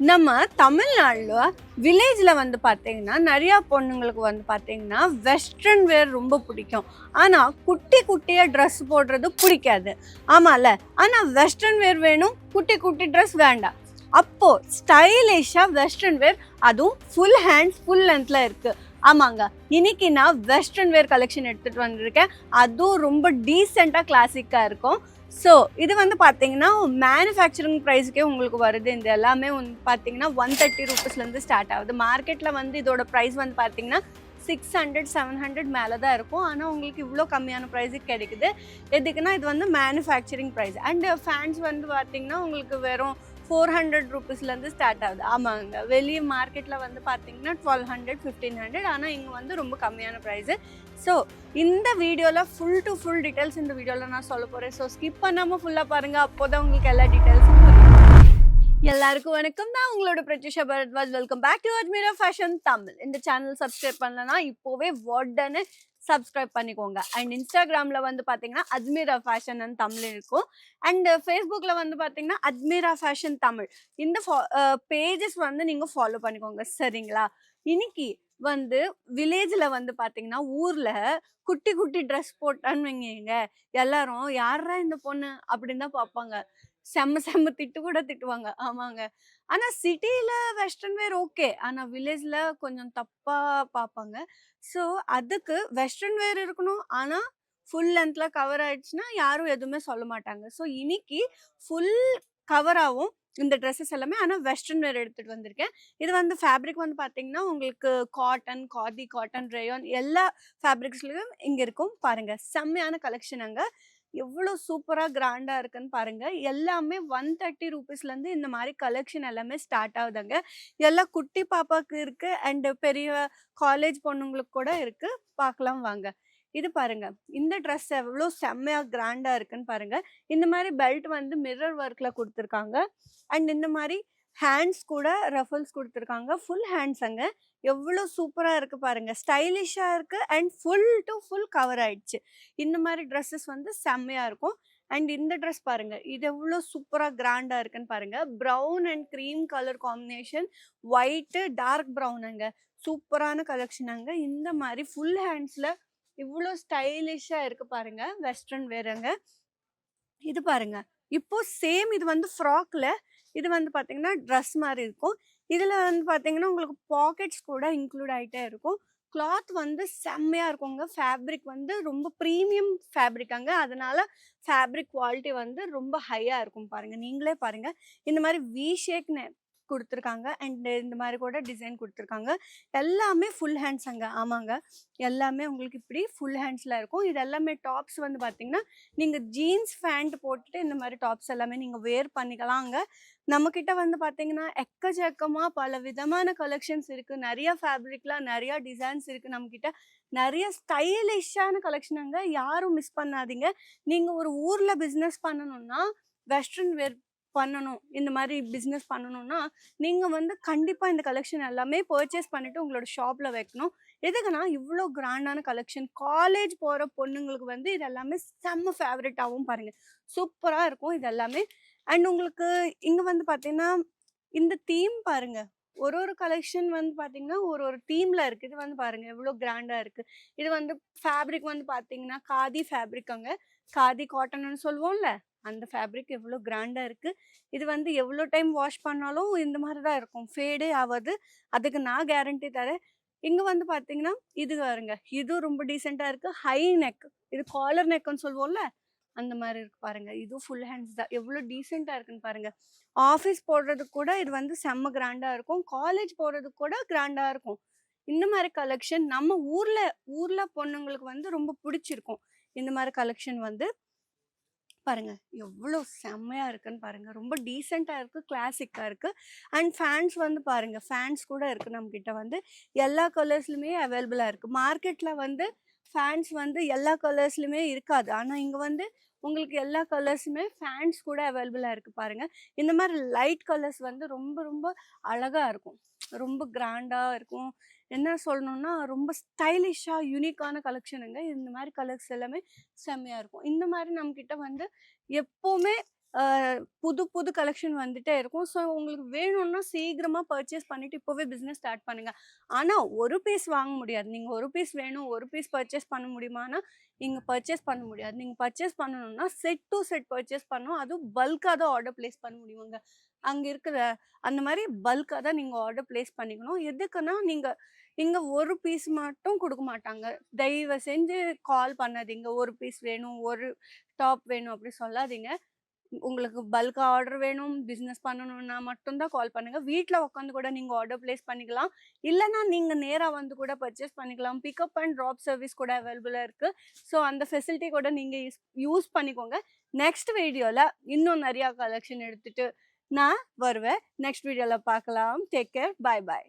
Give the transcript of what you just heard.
நம்ம தமிழ்நாடுல வில்லேஜ்ல வந்து பார்த்தீங்கன்னா நிறைய பொண்ணுங்களுக்கு வந்து பார்த்தீங்கன்னா வெஸ்டர்ன் வேர் ரொம்ப பிடிக்கும். ஆனா குட்டி குட்டியா ட்ரெஸ் போடுறது பிடிக்காது. ஆமால. ஆனா வெஸ்டர்ன் வேர் வேணும், குட்டி குட்டி ட்ரெஸ் வேண்டாம். அப்போ ஸ்டைலிஷா வெஸ்டர்ன் வேர், அதுவும் ஃபுல் ஹேண்ட்ஸ் ஃபுல் லென்த்ல இருக்கு. ஆமாங்க, இன்னைக்கு நான் வெஸ்டர்ன் வேர் கலெக்ஷன் எடுத்துட்டு வந்திருக்கேன். அதுவும் ரொம்ப டீசெண்டா கிளாசிக்கா இருக்கும். ஸோ இது வந்து பார்த்தீங்கன்னா மேனுஃபேக்சரிங் ப்ரைஸுக்கே உங்களுக்கு வருது. இந்த எல்லாமே வந்து பார்த்தீங்கன்னா 130 ரூபீஸ்லேருந்து ஸ்டார்ட் ஆகுது. மார்க்கெட்டில் வந்து இதோட ப்ரைஸ் வந்து பார்த்தீங்கன்னா 600 700 மேலே தான் இருக்கும். ஆனால் உங்களுக்கு இவ்வளோ கம்மியான ப்ரைஸுக்கு கிடைக்குது. எதுக்குன்னா இது வந்து மேனுஃபேக்சரிங் ப்ரைஸ். அண்டு ஃபேன்ஸ் வந்து பார்த்தீங்கன்னா உங்களுக்கு வெறும் 400 ரூபீஸ்லேருந்து ஸ்டார்ட் ஆகுது. ஆமாங்க, வெளியே மார்க்கெட்டில் வந்து பார்த்தீங்கன்னா 1200 1500. ஆனால் இங்கே வந்து ரொம்ப கம்மியான ப்ரைஸு. ஸோ இந்த வீடியோவில் ஃபுல் டு ஃபுல் டீட்டெயில்ஸ் இந்த வீடியோவில் நான் சொல்ல போகிறேன். ஸோ ஸ்கிப் பண்ணாமல் ஃபுல்லாக பாருங்கள், அப்போ தான் உங்களுக்கு எல்லா டீட்டெயில்ஸும் புரியும். எல்லாருக்கும் வணக்கம். நான் உங்களோட Prathyusha Bharadwaj. Welcome back to Ajmeera fashion Tamil. இந்த சேனல் சப்ஸ்கிரைப் பண்ணலன்னா இப்போவே உடனே சப்ஸ்கிரைப் பண்ணிக்கோங்க. அண்ட் இன்ஸ்டாகிராமில் வந்து பார்த்தீங்கன்னா அஜ்மீரா ஃபேஷன் தமிழ் இருக்கும். அண்ட் ஃபேஸ்புக்கில் வந்து பார்த்தீங்கன்னா அஜ்மீரா ஃபேஷன் தமிழ். இந்த பேஜஸ் வந்து நீங்கள் ஃபாலோ பண்ணிக்கோங்க, சரிங்களா? இன்னைக்கு வந்து வில்லேஜில் வந்து பார்த்தீங்கன்னா ஊரில் குட்டி குட்டி ட்ரெஸ் போட்டான்னு வைங்க, எல்லாரும் யாரா இந்த பொண்ணு அப்படின்னு தான் பார்ப்பாங்க. செம்ம செம்ம திட்டு கூட திட்டுவாங்க. ஆமாங்க. ஆனா சிட்டில வெஸ்டர்ன் வேர் ஓகே. ஆனா வில்லேஜ்ல கொஞ்சம் தப்பா பார்ப்பாங்க. ஸோ அதுக்கு வெஸ்டர்ன் வேர் இருக்கணும். ஆனா ஃபுல் லென்த்ல கவர் ஆயிடுச்சுன்னா யாரும் எதுவுமே சொல்ல மாட்டாங்க. ஸோ இன்னைக்கு ஃபுல் கவராவும் இந்த ட்ரெஸ்ஸஸ் எல்லாமே ஆனா வெஸ்டர்ன் வேர் எடுத்துட்டு வந்திருக்கேன். இது வந்து ஃபேப்ரிக் வந்து பார்த்தீங்கன்னா உங்களுக்கு காட்டன், காதி காட்டன், ரேயான் எல்லா ஃபேப்ரிக்ஸ்லயும் இங்க இருக்கும். பாருங்க, செம்மையான கலெக்ஷன் அங்க. எவ்வளோ சூப்பரா கிராண்டா இருக்குன்னு பாருங்க. எல்லாமே 130 ரூபீஸ்லேருந்து இந்த மாதிரி கலெக்ஷன் எல்லாமே ஸ்டார்ட் ஆகுதுங்க. எல்லாம் குட்டி பாப்பாக்கு இருக்கு அண்ட் பெரிய காலேஜ் பொண்ணுங்களுக்கு கூட இருக்கு. பார்க்கலாம் வாங்க. இது பாருங்க, இந்த ட்ரெஸ் எவ்வளோ செம்மையா கிராண்டா இருக்குன்னு பாருங்க. இந்த மாதிரி பெல்ட் வந்து மிரர் ஒர்க்ல கொடுத்துருக்காங்க. அண்ட் இந்த மாதிரி ஹேண்ட்ஸ் கூட ரஃபல்ஸ் கொடுத்துருக்காங்க. ஃபுல் ஹேண்ட்ஸ் அங்க. எவ்வளோ சூப்பரா இருக்கு பாருங்க. ஸ்டைலிஷா இருக்கு and full to full cover ஆயிடுச்சு. இந்த மாதிரி ட்ரெஸ்ஸஸ் வந்து செம்மையா இருக்கும். அண்ட் இந்த ட்ரெஸ் பாருங்க, இது எவ்வளோ சூப்பரா கிராண்டா இருக்குன்னு பாருங்க. Brown and cream colour combination, white dark ப்ரௌனுங்க. சூப்பரான கலெக்ஷன் அங்க. இந்த மாதிரி ஃபுல் ஹேண்ட்ஸ்ல இவ்வளோ ஸ்டைலிஷா இருக்கு பாருங்க. வெஸ்டர்ன் வேறுங்க. இது பாருங்க, இப்போ சேம் இது வந்து ஃப்ராக்ல, இது வந்து பாத்தீங்கன்னா ட்ரெஸ் மாதிரி இருக்கும். இதுல வந்து பாத்தீங்கன்னா உங்களுக்கு பாக்கெட்ஸ் கூட இன்க்ளூட் ஆயிட்டே இருக்கும். கிளாத் வந்து செம்மையா இருக்குங்க. ஃபேப்ரிக் வந்து ரொம்ப ப்ரீமியம் ஃபேப்ரிக்காங்க. அதனால ஃபேப்ரிக் குவாலிட்டி வந்து ரொம்ப ஹையா இருக்கும் பாருங்க. நீங்களே பாருங்க. இந்த மாதிரி வி ஷேக் கொடுத்துருக்காங்க அண்ட் இந்த மாதிரி கூட டிசைன் கொடுத்துருக்காங்க. எல்லாமே ஃபுல் ஹேண்ட்ஸாங்க. ஆமாங்க, எல்லாமே உங்களுக்கு இப்படி ஃபுல் ஹேண்ட்ஸில் இருக்கும். இது எல்லாமே டாப்ஸ் வந்து பார்த்தீங்கன்னா நீங்கள் ஜீன்ஸ் பேண்ட் போட்டுட்டு இந்த மாதிரி டாப்ஸ் எல்லாமே நீங்கள் வேர் பண்ணிக்கலாங்க. நம்மக்கிட்ட வந்து பார்த்தீங்கன்னா எக்கச்சக்கமாக பல விதமான கலெக்ஷன்ஸ் இருக்குது. நிறைய ஃபேப்ரிக்லாம் நிறையா டிசைன்ஸ் இருக்குது நம்மக்கிட்ட. நிறைய ஸ்டைலிஷான கலெக்ஷனுங்க. யாரும் மிஸ் பண்ணாதீங்க. நீங்கள் ஒரு ஊரில் பிஸ்னஸ் பண்ணணும்னா வெஸ்டர்ன் வேர் பண்ணணும், இந்த மாதிரி பிஸ்னஸ் பண்ணணும்னா நீங்கள் வந்து கண்டிப்பாக இந்த கலெக்ஷன் எல்லாமே பர்ச்சேஸ் பண்ணிவிட்டு உங்களோட ஷாப்பில் வைக்கணும். எதுக்குன்னா இவ்வளோ கிராண்டான கலெக்ஷன். காலேஜ் போகிற பொண்ணுங்களுக்கு வந்து இது எல்லாமே செம்ம ஃபேவரட்டாகவும் பாருங்கள். சூப்பராக இருக்கும் இது எல்லாமே. அண்ட் உங்களுக்கு இங்கே வந்து பார்த்தீங்கன்னா இந்த தீம் பாருங்க. ஒரு ஒரு கலெக்ஷன் வந்து பார்த்தீங்கன்னா ஒரு ஒரு தீமில் இருக்குது. இது வந்து பாருங்கள் எவ்வளோ கிராண்டாக இருக்குது. இது வந்து ஃபேப்ரிக் வந்து பார்த்தீங்கன்னா காதி ஃபேப்ரிக் அங்கே. காதி காட்டன்னு சொல்லுவோம்ல, அந்த ஃபேப்ரிக் எவ்வளோ கிராண்டாக இருக்குது. இது வந்து எவ்வளோ டைம் வாஷ் பண்ணாலும் இந்த மாதிரி தான் இருக்கும், ஃபேடே ஆகாது. அதுக்கு நான் கேரண்டி தரேன். இங்கே வந்து பார்த்தீங்கன்னா இது பாருங்க, இதுவும் ரொம்ப டீசெண்டாக இருக்குது. ஹை நெக், இது காலர் நெக்குன்னு சொல்லுவோம்ல, அந்த மாதிரி இருக்கு பாருங்க. இதுவும் ஃபுல் ஹேண்ட்ஸ் தான். எவ்வளோ டீசெண்டாக இருக்குன்னு பாருங்க. ஆஃபீஸ் போடுறதுக்கு கூட இது வந்து செம்ம கிராண்டாக இருக்கும். காலேஜ் போகிறதுக்கு கூட கிராண்டாக இருக்கும். இந்த மாதிரி கலெக்ஷன் நம்ம ஊர்ல பொண்ணுங்களுக்கு வந்து ரொம்ப பிடிச்சிருக்கும். இந்த மாதிரி கலெக்ஷன் வந்து பாருங்க எவ்வளோ செம்மையா இருக்குன்னு பாருங்க. ரொம்ப டீசெண்டா இருக்கு, கிளாசிக்கா இருக்கு. அண்ட் ஃபேன்ஸ் வந்து பாருங்க, ஃபேன்ஸ் கூட இருக்கு நம்ம கிட்ட வந்து. எல்லா கலர்ஸ்லுமே அவைலபிளா இருக்கு. மார்க்கெட்ல வந்து ஃபேன்ஸ் வந்து எல்லா கலர்ஸ்லுமே இருக்காது. ஆனா இங்க வந்து உங்களுக்கு எல்லா கலர்ஸுமே ஃபேன்ஸ் கூட அவைலபிளா இருக்கு பாருங்க. இந்த மாதிரி லைட் கலர்ஸ் வந்து ரொம்ப ரொம்ப அழகா இருக்கும். ரொம்ப கிராண்டா இருக்கும். என்ன சொல்லணும்னா ரொம்ப ஸ்டைலிஷா யூனிக்கான கலெக்ஷனுங்க. இந்த மாதிரி கலர்ஸ் எல்லாமே செம்மையா இருக்கும். இந்த மாதிரி நம்ம கிட்ட வந்து எப்பவுமே புது புது கலெக்ஷன் வந்துட்டே இருக்கும். ஸோ உங்களுக்கு வேணும்னா சீக்கிரமா பர்ச்சேஸ் பண்ணிட்டு இப்போவே பிசினஸ் ஸ்டார்ட் பண்ணுங்க. ஆனா ஒரு பீஸ் வாங்க முடியாது. நீங்க ஒரு பீஸ் வேணும், ஒரு பீஸ் பர்ச்சேஸ் பண்ண முடியுமான்னா, இங்க பர்ச்சேஸ் பண்ண முடியாது. நீங்க பர்ச்சேஸ் பண்ணணும்னா செட் டூ செட் பர்ச்சேஸ் பண்ணணும். அதுவும் பல்க்கா தான் ஆர்டர் பிளேஸ் பண்ண முடியுங்க. அங்க இருக்கிற அந்த மாரி பல்க்கா தான் நீங்க ஆர்டர் பிளேஸ் பண்ணிக்கணும். எதுக்குன்னா, நீங்க இங்க ஒரு பீஸ் மட்டும் குடுக்க மாட்டாங்க. தயவு செஞ்சு கால் பண்ணாதீங்க. ஒரு பீஸ் வேணும், ஒரு டாப் வேணும் அப்படி சொல்லாதீங்க. உங்களுக்கு பல்க்கா ஆர்டர் வேணும், பிசினஸ் பண்ணணும்னா மட்டும் தான் கால் பண்ணுங்க. வீட்ல உட்காந்து கூட நீங்க ஆர்டர் பிளேஸ் பண்ணிக்கலாம். இல்லன்னா நீங்க நேரா வந்து கூட பர்ச்சேஸ் பண்ணிக்கலாம். பிக்கப் அண்ட் ட்ராப் சர்வீஸ் கூட அவைலபிளா இருக்கு. ஸோ அந்த ஃபெசிலிட்டி கூட நீங்க யூஸ் பண்ணிக்கோங்க. நெக்ஸ்ட் வீடியோல இன்னும் நெறைய கலெக்ஷன் எடுத்துட்டு நான் வருவேன். நெக்ஸ்ட் வீடியோல பார்க்கலாம். Take care. பாய் பாய்.